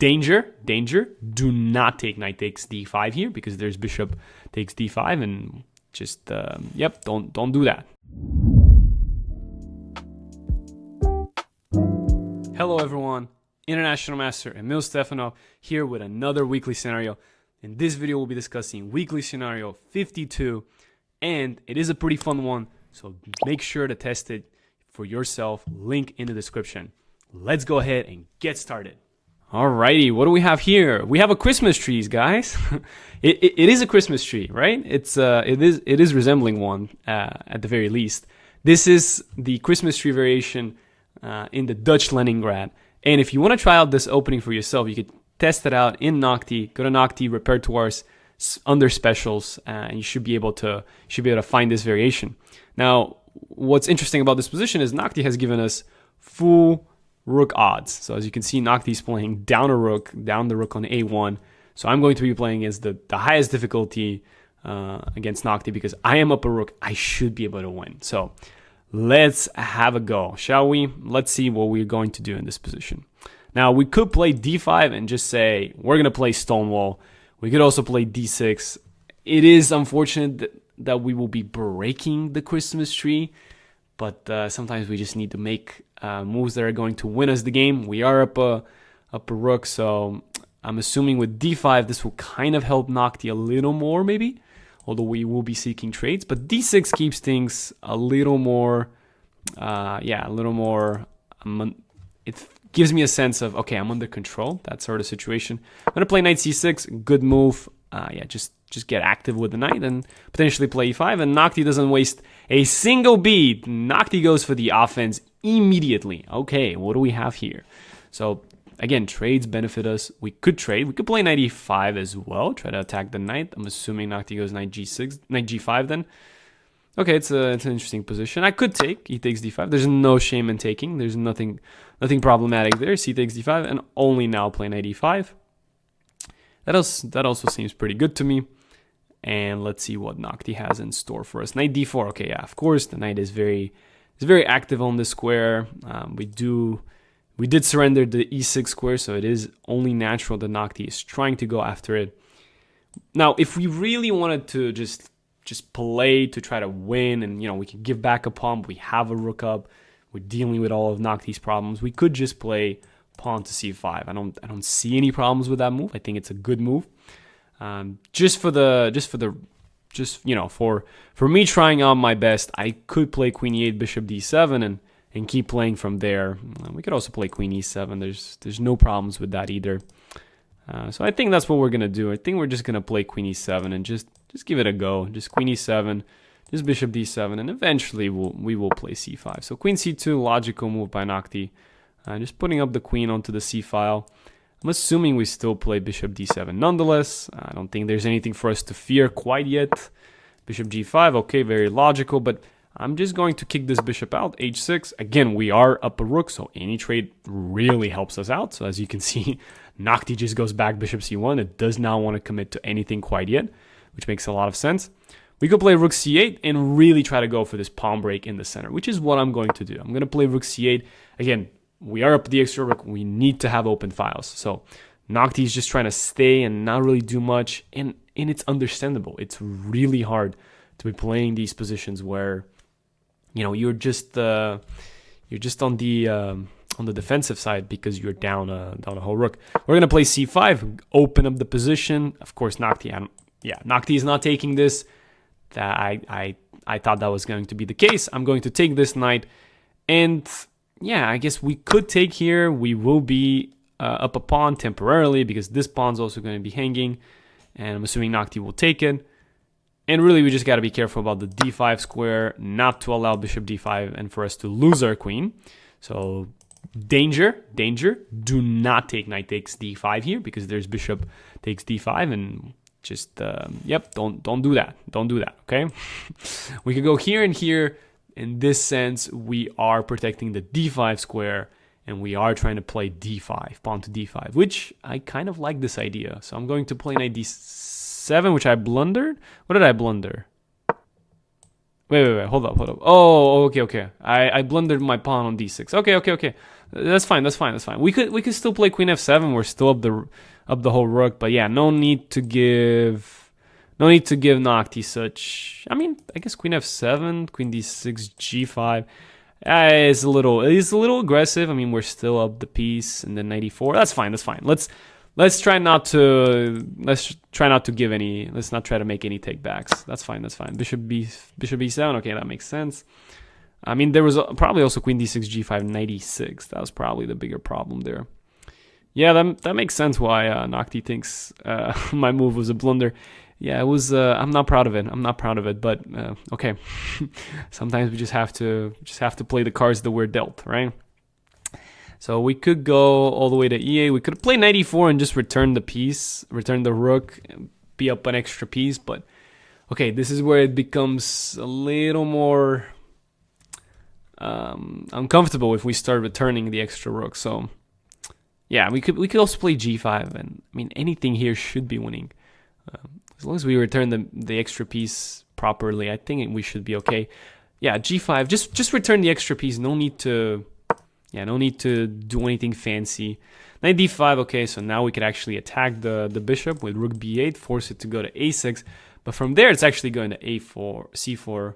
Danger, danger. Do not take knight takes d5 here because there's bishop takes d5 and just, don't do that. Hello everyone, International Master Emil Stefanov here with another weekly scenario. In this video we'll be discussing weekly scenario 52 and it is a pretty fun one, so make sure to test it for yourself, link in the description. Let's go ahead and get started. Alrighty, what do we have here? We have a Christmas tree, guys. it is a Christmas tree, right? It is resembling one at the very least. This is the Christmas tree variation in the Dutch Leningrad. And if you want to try out this opening for yourself, you could test it out in Noctie. Go to Noctie Repertoires under Specials, and you should be able to find this variation. Now, what's interesting about this position is Noctie has given us full rook odds. So as you can see, Noctie's playing down the rook on a1. So I'm going to be playing as the highest difficulty against Noctie because I am up a rook. I should be able to win. So let's have a go, shall we? Let's see what we're going to do in this position. Now, we could play d5 and just say, we're going to play stonewall. We could also play d6. It is unfortunate that we will be breaking the Christmas tree, but sometimes we just need to make moves that are going to win us the game. We are up a rook, so I'm assuming with d5, this will kind of help Noctie a little more, maybe, although we will be seeking trades. But d6 keeps things a little more, it gives me a sense of, okay, I'm under control, that sort of situation. I'm going to play knight c6, good move. Just get active with the knight and potentially play e5. And Noctie doesn't waste a single beat. Noctie goes for the offense immediately. Okay, what do we have here? So again, trades benefit us. We could trade. We could play knight e5 as well. Try to attack the knight. I'm assuming Noctie goes knight g6, knight g5 then. Okay, it's an interesting position. I could take. He takes d5. There's no shame in taking. There's nothing problematic there. C takes d5 and only now play knight e5. That also seems pretty good to me. And let's see what Noctie has in store for us. Knight d4. Okay, yeah, of course, the knight is very active on this square. We did surrender the e6 square, so it is only natural that Noctie is trying to go after it. Now, if we really wanted to just play to try to win, and we can give back a pawn, we have a rook up, we're dealing with all of Noctie's problems, we could just play pawn to c5. I don't see any problems with that move. I think it's a good move. For me trying out my best, I could play queen e8, bishop d7, and keep playing from there. We could also play queen e7. There's no problems with that either. So I think that's what we're gonna do. I think we're just gonna play queen e7 and just give it a go. Just queen e7, just bishop d7, and eventually we will play c5. So queen c2, logical move by Noctie. Just putting up the queen onto the c file. I'm assuming we still play bishop d7 nonetheless. I don't think there's anything for us to fear quite yet. Bishop g5, okay, very logical, but I'm just going to kick this bishop out. h6, again, we are up a rook, so any trade really helps us out. So as you can see, Noctie just goes back bishop c1. It does not want to commit to anything quite yet, which makes a lot of sense. We could play rook c8 and really try to go for this pawn break in the center, which is what I'm going to do. I'm going to play rook c8. Again, we are up the extra rook. We need to have open files. So Noctie is just trying to stay and not really do much. And it's understandable. It's really hard to be playing these positions where, you're just on the defensive side because you're down a whole rook. We're gonna play c5, open up the position. Of course, Noctie is not taking this. That I thought that was going to be the case. I'm going to take this knight, and yeah, I guess we could take here. We will be up a pawn temporarily because this pawn's also going to be hanging, and I'm assuming Noctie will take it. And really, we just got to be careful about the d5 square, not to allow bishop d5 and for us to lose our queen. So danger. Do not take knight takes d5 here because there's bishop takes d5 and just, don't do that. Don't do that, okay? We could go here and here. In this sense, we are protecting the d5 square and we are trying to play d5, pawn to d5, which I kind of like this idea. So I'm going to play knight d7, which I blundered. What did I blunder? Wait, hold up. Oh, okay. I blundered my pawn on d6. Okay. That's fine. That's fine. That's fine. We could still play queen f7. We're still up the whole rook. But yeah, no need to give Noctie such. I mean, I guess queen f7, queen d6, g5. It's a little aggressive. I mean, we're still up the piece, and then 94. That's fine. That's fine. Let's try not to give any. Let's not try to make any takebacks. That's fine. That's fine. Bishop b7. Okay, that makes sense. I mean, there was probably also queen d6, g5, 96. That was probably the bigger problem there. Yeah, that makes sense why Noctie thinks my move was a blunder. Yeah, it was. I'm not proud of it. But okay. Sometimes we just have to play the cards that we're dealt, right? So we could go all the way to e8. We could play 94 and just return the piece, return the rook, be up an extra piece. But okay, this is where it becomes a little more uncomfortable if we start returning the extra rook. So yeah, we could also play g5, and I mean anything here should be winning. As long as we return the extra piece properly, I think we should be okay. Yeah, g5, just return the extra piece. No need to do anything fancy. Knight d5, okay, so now we could actually attack the bishop with rook b8, force it to go to a6. But from there, it's actually going to a4, c4.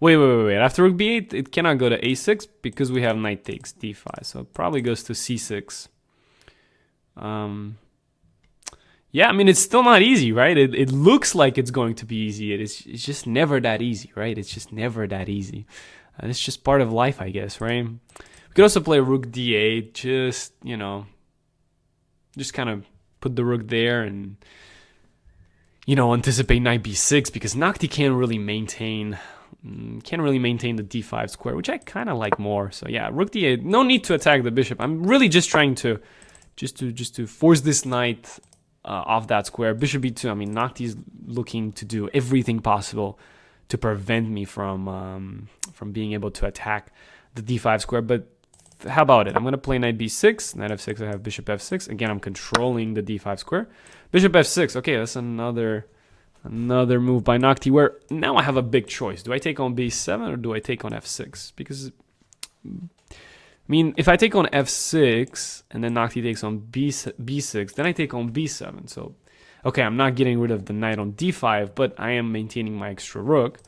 Wait. After rook b8, it cannot go to a6 because we have knight takes d5. So it probably goes to c6. Yeah, I mean, it's still not easy, right? It looks like it's going to be easy. It's just never that easy, right? It's just never that easy. It's just part of life, I guess, right? We could also play rook d8, just kind of put the rook there and, anticipate knight b6 because Noctie can't really maintain the d5 square, which I kind of like more. So yeah, rook d8, no need to attack the bishop. I'm really just trying to force this knight off that square. Bishop b2, I mean, Noctie's looking to do everything possible to prevent me from being able to attack the d5 square. But how about it? I'm going to play knight b6, knight f6, I have bishop f6. Again, I'm controlling the d5 square. Bishop f6, okay, that's another move by Noctie, where now I have a big choice. Do I take on b7 or do I take on f6? Because, I mean, if I take on f6 and then Noctie takes on b6, then I take on b7. So, okay, I'm not getting rid of the knight on d5, but I am maintaining my extra rook.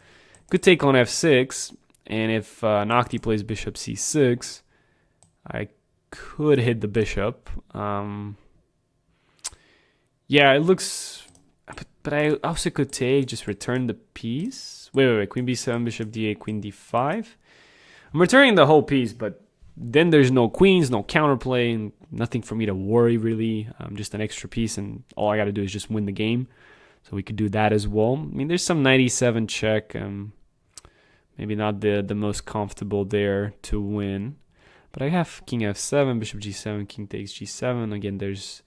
Could take on f6, and if Noctie plays bishop c6, I could hit the bishop. Yeah, it looks... But I also could just return the piece. Wait. Queen b7, bishop d8, queen d5. I'm returning the whole piece, but then there's no queens, no counterplay, and nothing for me to worry, really. Just an extra piece, and all I got to do is just win the game. So we could do that as well. I mean, there's some knight e7 check. Maybe not the most comfortable there to win. But I have king f7, bishop g7, king takes g7. Again, there's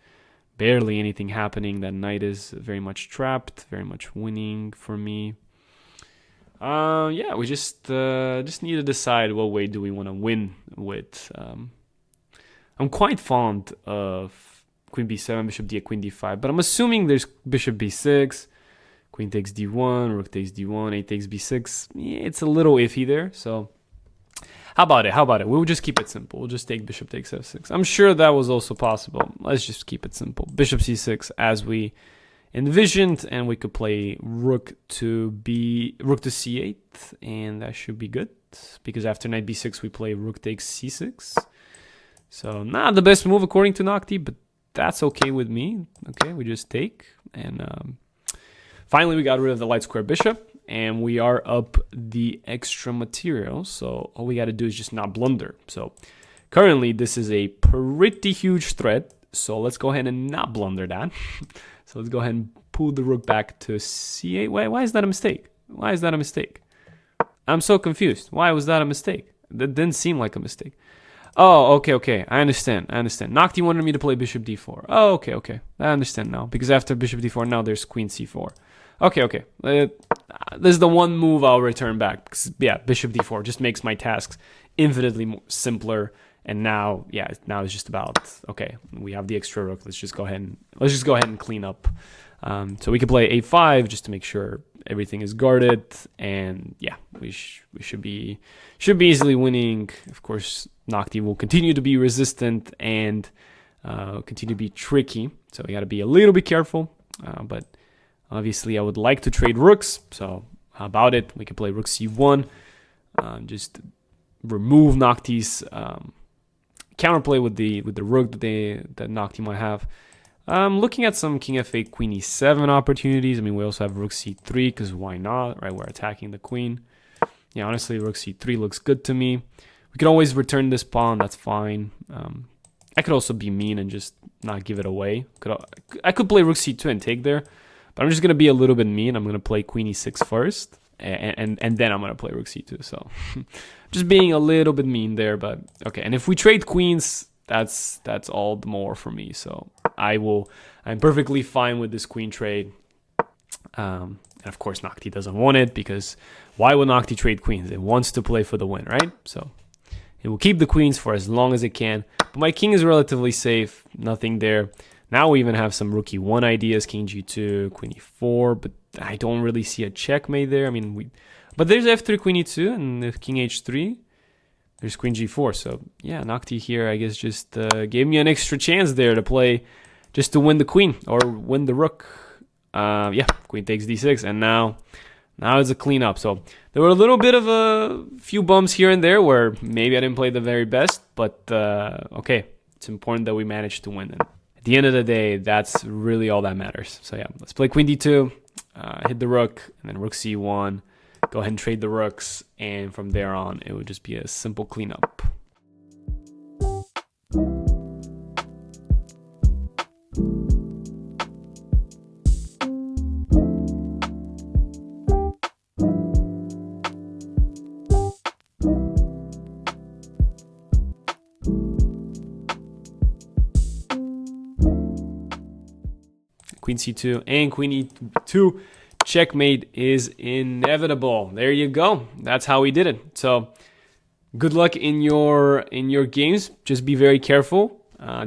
barely anything happening. That knight is very much trapped, very much winning for me. Yeah, we just need to decide what way do we want to win with. I'm quite fond of queen b7, bishop d8, queen d5, but I'm assuming there's bishop b6, queen takes d1, rook takes d1, a takes b6. Yeah, it's a little iffy there, so how about it? We'll just keep it simple. We'll just take bishop takes f6. I'm sure that was also possible. Let's just keep it simple. Bishop c6 as we envisioned, and we could play rook to c8, and that should be good because after knight b6 we play rook takes c6. So not the best move according to Noctie, but that's okay with me. Okay, we just take, and finally we got rid of the light square bishop, and we are up the extra material. So all we got to do is just not blunder. So currently this is a pretty huge threat. So let's go ahead and not blunder that. So let's go ahead and pull the rook back to c8. Why is that a mistake? Why is that a mistake? I'm so confused. Why was that a mistake? That didn't seem like a mistake. Oh, okay. I understand. Noctie wanted me to play bishop d4. Oh, okay. I understand now. Because after bishop d4, now there's queen c4. Okay. This is the one move I'll return back. Because, yeah, bishop d4 just makes my tasks infinitely more simpler. And now it's just about, okay, we have the extra rook. Let's just go ahead and clean up. So we can play a5 just to make sure everything is guarded, and yeah, we should be easily winning. Of course, Noctie will continue to be resistant and continue to be tricky, so we got to be a little bit careful. But obviously, I would like to trade rooks. So how about it? We can play rook c1, just remove Noctie's counterplay with the rook that Noctie might have. Looking at some king f8, queen e7 opportunities. I mean, we also have rook c3, because why not, right? We're attacking the queen. Yeah, honestly, rook c3 looks good to me. We can always return this pawn. That's fine. I could also be mean and just not give it away. I could play rook c2 and take there, but I'm just going to be a little bit mean. I'm going to play queen e6 first, and then I'm going to play rook c2. So just being a little bit mean there, but okay. And if we trade queens, that's all the more for me. So I'm perfectly fine with this queen trade. And of course, Noctie doesn't want it, because why would Noctie trade queens? It wants to play for the win, right? So it will keep the queens for as long as it can. But my king is relatively safe. Nothing there. Now we even have some rook e1 ideas. King g2, queen e4. But I don't really see a checkmate there. I mean, but there's f3, queen e2, and the king h3. There's queen g4. So yeah, Noctie here, I guess, just gave me an extra chance there to play, just to win the queen or win the rook. Yeah, queen takes d6, and now it's a cleanup. So there were a little bit of a few bumps here and there where maybe I didn't play the very best, but okay, it's important that we managed to win. And at the end of the day, that's really all that matters. So yeah, let's play queen d2, hit the rook, and then rook c1. Go ahead and trade the rooks, and from there on, it would just be a simple cleanup. Queen c2 and queen e2. Checkmate is inevitable. There you go. That's how we did it. So good luck in your games. Just be very careful.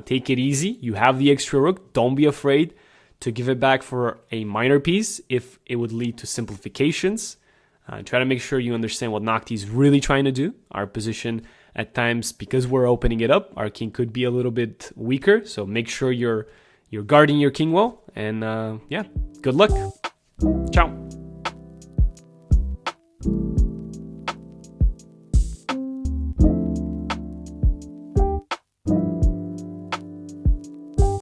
Take it easy. You have the extra rook. Don't be afraid to give it back for a minor piece if it would lead to simplifications. Try to make sure you understand what Noctie is really trying to do. Our position at times, because we're opening it up, our king could be a little bit weaker. So make sure you're guarding your king well. And yeah, good luck. Ciao.